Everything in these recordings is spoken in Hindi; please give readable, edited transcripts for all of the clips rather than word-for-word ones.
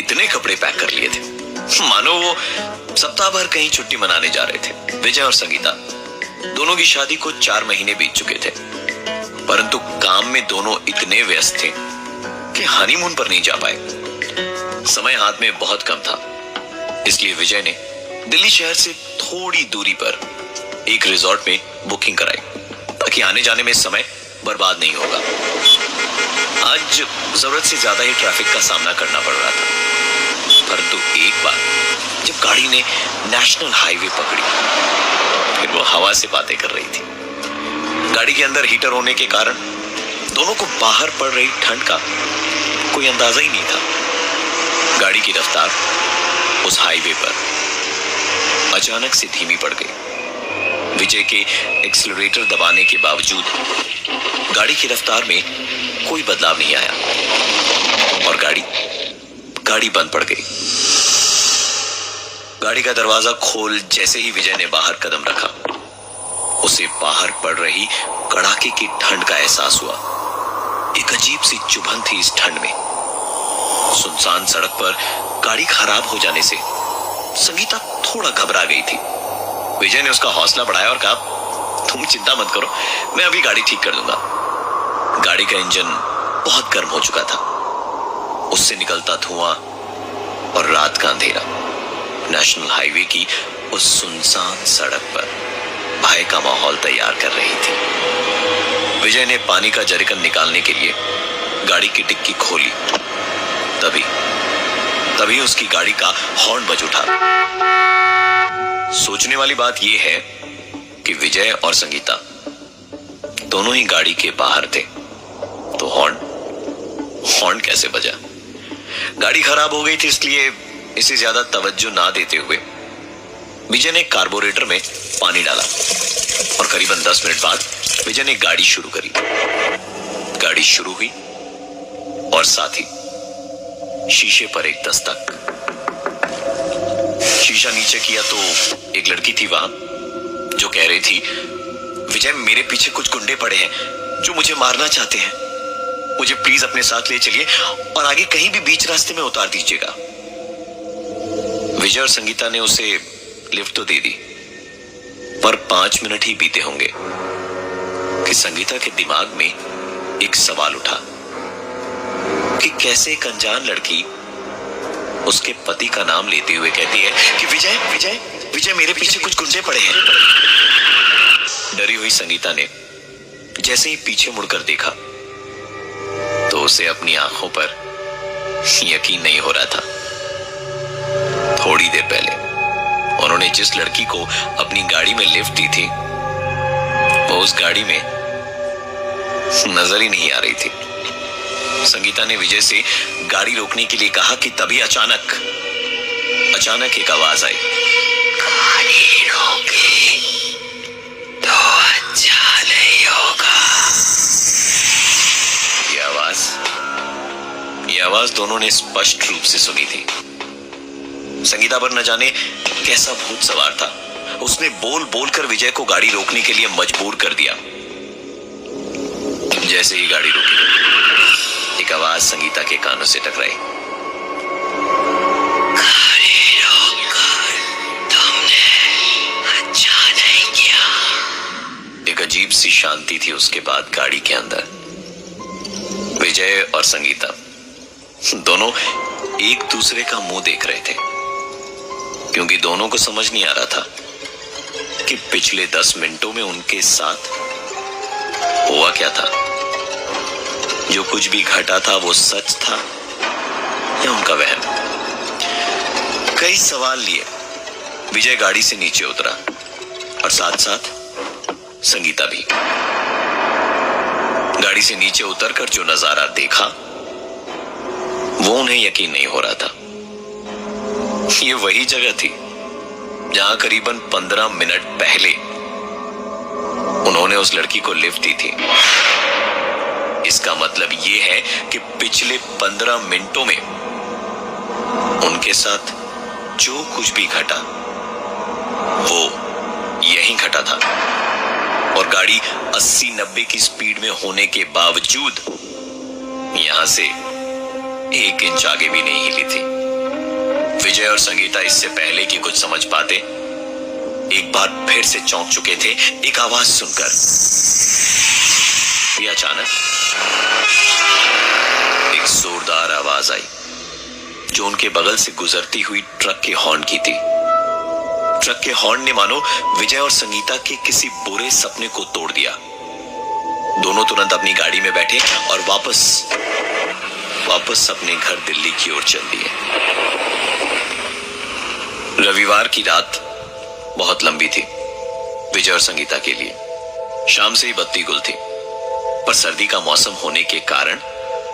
इतने कपड़े पैक कर लिए थे मानो वो सप्ताह भर कहीं छुट्टी मनाने जा रहे थे। विजय और संगीता दोनों की शादी को 4 महीने बीत चुके थे, परंतु काम में दोनों इतने व्यस्त थे कि हनीमून पर नहीं जा पाए। समय हाथ में बहुत कम था, इसलिए विजय ने दिल्ली शहर से थोड़ी दूरी पर एक रिजॉर्ट में बुकिंग कराई ताकि आने जाने में समय बर्बाद नहीं होगा। आज जरूरत से ज्यादा ही ट्रैफिक का सामना करना पड़ रहा था, परंतु एक बार जब गाड़ी ने नेशनल हाईवे पकड़ी, फिर वो हवा से बातें कर रही थी। गाड़ी के अंदर हीटर होने के कारण दोनों को बाहर पड़ रही ठंड का कोई अंदाजा ही नहीं था। गाड़ी की रफ्तार उस हाईवे पर अचानक से धीमी पड़ गई। विजय के एक्सीलरेटर दबाने के बावजूद गाड़ी की रफ्तार में कोई बदलाव नहीं आया और गाड़ी बंद पड़ गई। गाड़ी का दरवाजा खोल जैसे ही विजय ने बाहर कदम रखा, उसे बाहर पड़ रही कड़ाके की ठंड का एहसास हुआ। एक अजीब सी चुभन थी इस ठंड में। सुनसान सड़क पर गाड़ी खराब हो जाने से संगीता थोड़ा घबरा गई थी। विजय ने उसका हौसला बढ़ाया और कहा, तुम चिंता मत करो, मैं अभी गाड़ी ठीक कर दूंगा। गाड़ी का इंजन बहुत गर्म हो चुका था, उससे निकलता धुआं और रात का अंधेरा नेशनल हाईवे की उस सुनसान सड़क पर भय का माहौल तैयार कर रही थी। विजय ने पानी का जरिकन निकालने के लिए गाड़ी की डिक्की खोली, तभी उसकी गाड़ी का हॉर्न बज उठा। सोचने वाली बात यह है कि विजय और संगीता दोनों ही गाड़ी के बाहर थे, तो हॉर्न कैसे बजा? गाड़ी खराब हो गई थी, इसलिए इसे ज्यादा तवज्जो ना देते हुए विजय ने कार्बोरेटर में पानी डाला और करीबन 10 मिनट बाद विजय ने गाड़ी शुरू करी। गाड़ी शुरू हुई और साथ ही शीशे पर एक दस्तक। शीशा नीचे किया तो एक लड़की थी वहां जो कह रही थी, विजय मेरे पीछे कुछ गुंडे पड़े हैं जो मुझे मारना चाहते हैं, मुझे प्लीज अपने साथ ले चलिए और आगे कहीं भी बीच रास्ते में उतार दीजिएगा। विजय और संगीता ने उसे लिफ्ट तो दे दी, पर 5 मिनट ही बीते होंगे कि संगीता के दिमाग में एक सवाल उठा कि कैसे एक अनजान लड़की उसके पति का नाम लेते हुए कहती है कि विजय विजय विजय मेरे पीछे कुछ गुंडे पड़े हैं। डरी हुई संगीता ने जैसे ही पीछे मुड़कर देखा तो उसे अपनी आंखों पर यकीन नहीं हो रहा था। थोड़ी देर पहले उन्होंने जिस लड़की को अपनी गाड़ी में लिफ्ट दी थी, वो उस गाड़ी में नजर ही नहीं आ रही थी। संगीता ने विजय से गाड़ी रोकने के लिए कहा कि तभी अचानक एक आवाज आई, गाड़ी रोकी तो अच्छा नहीं होगा। ये आवाज दोनों ने स्पष्ट रूप से सुनी थी। संगीता पर न जाने कैसा भूत सवार था, उसने बोल बोल कर विजय को गाड़ी रोकने के लिए मजबूर कर दिया। जैसे ही गाड़ी रुकी, एक आवाज संगीता के कानों से टकराई, गाड़ी रोककर तुमने अच्छा नहीं किया। एक अजीब सी शांति थी उसके बाद गाड़ी के अंदर। विजय और संगीता दोनों एक दूसरे का मुंह देख रहे थे, क्योंकि दोनों को समझ नहीं आ रहा था कि पिछले 10 मिनटों में उनके साथ हुआ क्या था। जो कुछ भी घटा था वो सच था या उनका वहम। कई सवाल लिए विजय गाड़ी से नीचे उतरा और साथ साथ संगीता भी। गाड़ी से नीचे उतरकर जो नजारा देखा वो उन्हें यकीन नहीं हो रहा था। ये वही जगह थी जहां करीबन 15 मिनट पहले उन्होंने उस लड़की को लिफ्ट दी थी। इसका मतलब यह है कि पिछले 15 मिनटों में उनके साथ जो कुछ भी घटा वो यहीं घटा था और गाड़ी 80-90 की स्पीड में होने के बावजूद यहां से 1 इंच आगे भी नहीं हिली थी। विजय और संगीता इससे पहले कि कुछ समझ पाते एक बार फिर से चौंक चुके थे एक आवाज सुनकर। ये अचानक एक जोरदार आवाज आई जो उनके बगल से गुजरती हुई ट्रक के हॉर्न की थी। ट्रक के हॉर्न ने मानो विजय और संगीता के किसी बुरे सपने को तोड़ दिया। दोनों तुरंत अपनी गाड़ी में बैठे और वापस अपने घर दिल्ली की ओर चल दिए। रविवार की रात बहुत लंबी थी विजय और संगीता के लिए। शाम से ही बत्ती गुल थी, पर सर्दी का मौसम होने के कारण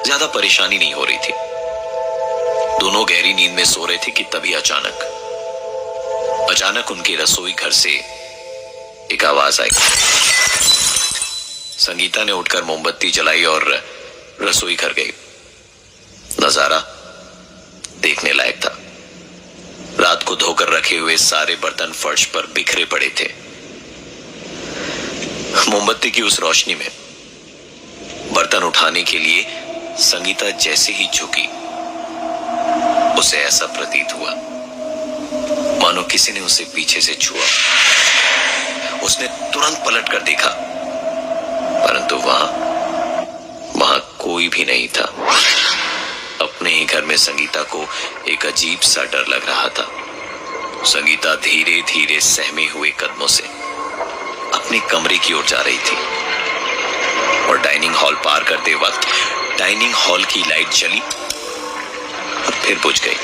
ज्यादा परेशानी नहीं हो रही थी। दोनों गहरी नींद में सो रहे थे कि तभी अचानक उनके रसोई घर से एक आवाज आई। संगीता ने उठकर मोमबत्ती जलाई और रसोई घर गई। नजारा देखने लायक था। रात को धोकर रखे हुए सारे बर्तन फर्श पर बिखरे पड़े थे। मोमबत्ती की उस रोशनी में बर्तन उठाने के लिए संगीता जैसे ही झुकी, उसे ऐसा प्रतीत हुआ मानो किसी ने उसे पीछे से छुआ। उसने तुरंत पलट कर देखा, परंतु वहां कोई भी नहीं था। अपने ही घर में संगीता को एक अजीब सा डर लग रहा था। संगीता धीरे धीरे सहमे हुए कदमों से अपने कमरे की ओर जा रही थी और डाइनिंग हॉल पार करते वक्त डाइनिंग हॉल की लाइट जली और फिर बुझ गई।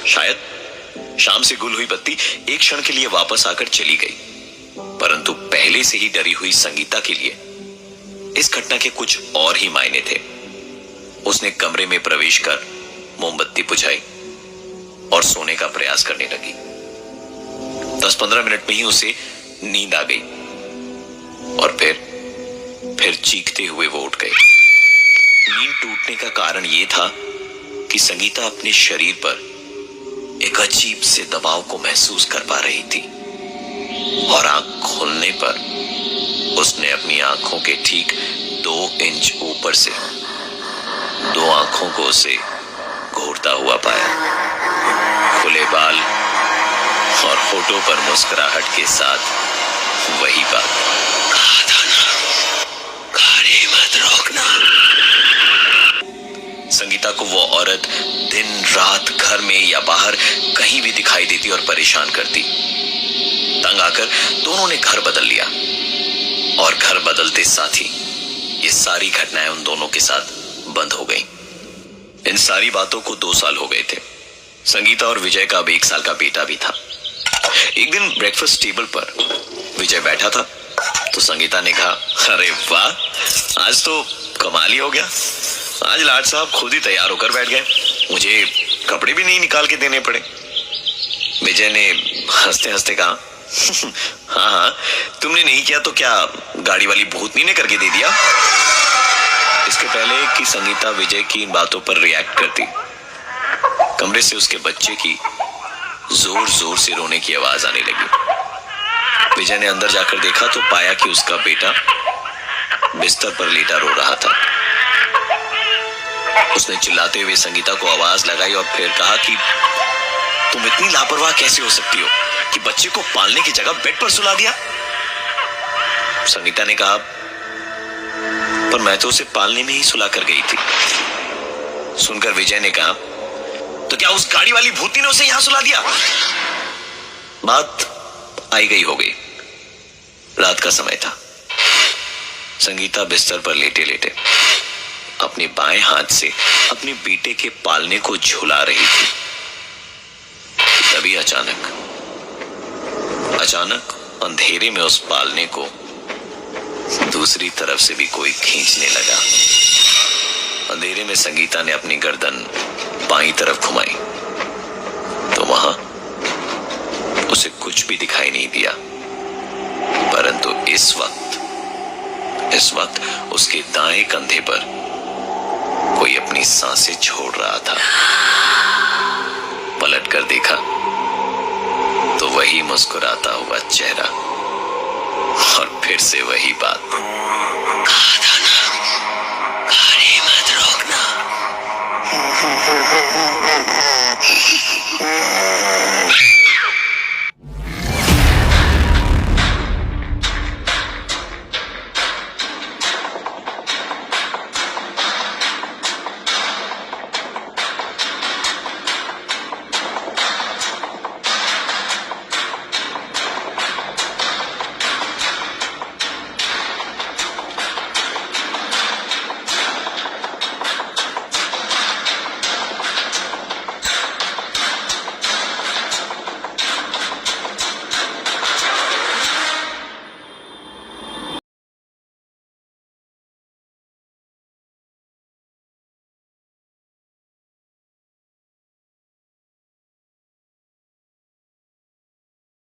शायद शाम से गुल हुई बत्ती एक क्षण के लिए वापस आकर चली गई, परंतु पहले से ही डरी हुई संगीता के लिए इस घटना के कुछ और ही मायने थे। उसने कमरे में प्रवेश कर मोमबत्ती बुझाई और सोने का प्रयास करने लगी। 10-15 मिनट में ही उसे नींद आ गई और फिर चीखते हुए वो उठ गई। नींद टूटने का कारण यह था कि संगीता अपने शरीर पर एक अजीब से दबाव को महसूस कर पा रही थी और आंख खोलने पर उसने अपनी आंखों के ठीक 2 इंच ऊपर से 2 आंखों को उसे घूरता हुआ पाया। खुले बाल और होठों पर मुस्कुराहट के साथ वही बात, कहा था ना, गाड़ी मत रोकना। संगीता को वो औरत दिन रात घर में या बाहर कहीं भी दिखाई देती और परेशान करती। तंग आकर दोनों ने घर बदल लिया और घर बदलते साथ ही ये सारी घटनाएं उन दोनों के साथ बंद हो गईं। इन सारी बातों को 2 साल हो गए थे। संगीता और विजय का अब 1 साल का बेटा भी था। एक दिन ब्रेकफास्ट टेबल पर विजय बैठा था तो संगीता ने कहा, अरे वाह, आज तो कमाल ही हो गया। आज लाड साहब खुद ही तैयार होकर बैठ गए, मुझे कपड़े भी नहीं निकाल के देने पड़े। विजय ने हंसते हंसते कहा, हाँ, तुमने नहीं किया तो क्या गाड़ी वाली भूतनी ने करके दे दिया। इसके पहले कि संगीता विजय की इन बातों पर रिएक्ट करती, कमरे से उसके बच्चे की जोर जोर से रोने की आवाज आने लगी। विजय ने अंदर जाकर देखा तो पाया कि उसका बेटा बिस्तर पर लेटा रो रहा था। उसने चिल्लाते हुए संगीता को आवाज लगाई और फिर कहा कि तुम इतनी लापरवाह कैसे हो सकती हो कि बच्चे को पालने की जगह बेड पर सुला दिया। संगीता ने कहा, पर मैं तो उसे पालने में ही सुला कर गई थी। सुनकर विजय ने कहा, तो क्या उस गाड़ी वाली भूतनी ने उसे यहां सुला दिया। बात आई गई हो गई। रात का समय था। संगीता बिस्तर पर लेटे लेटे अपने बाएं हाथ से अपने बेटे के पालने को झुला रही थी। तभी अचानक अंधेरे में उस पालने को दूसरी तरफ से भी कोई खींचने लगा। अंधेरे में संगीता ने अपनी गर्दन बाईं तरफ घुमाई तो वहां उसे कुछ भी दिखाई नहीं दिया, परंतु इस वक्त उसके दाएं कंधे पर कोई अपनी सांसें छोड़ रहा था। पलट कर देखा तो वही मुस्कुराता हुआ चेहरा और फिर से वही बात, कहा था ना, गाड़ी मत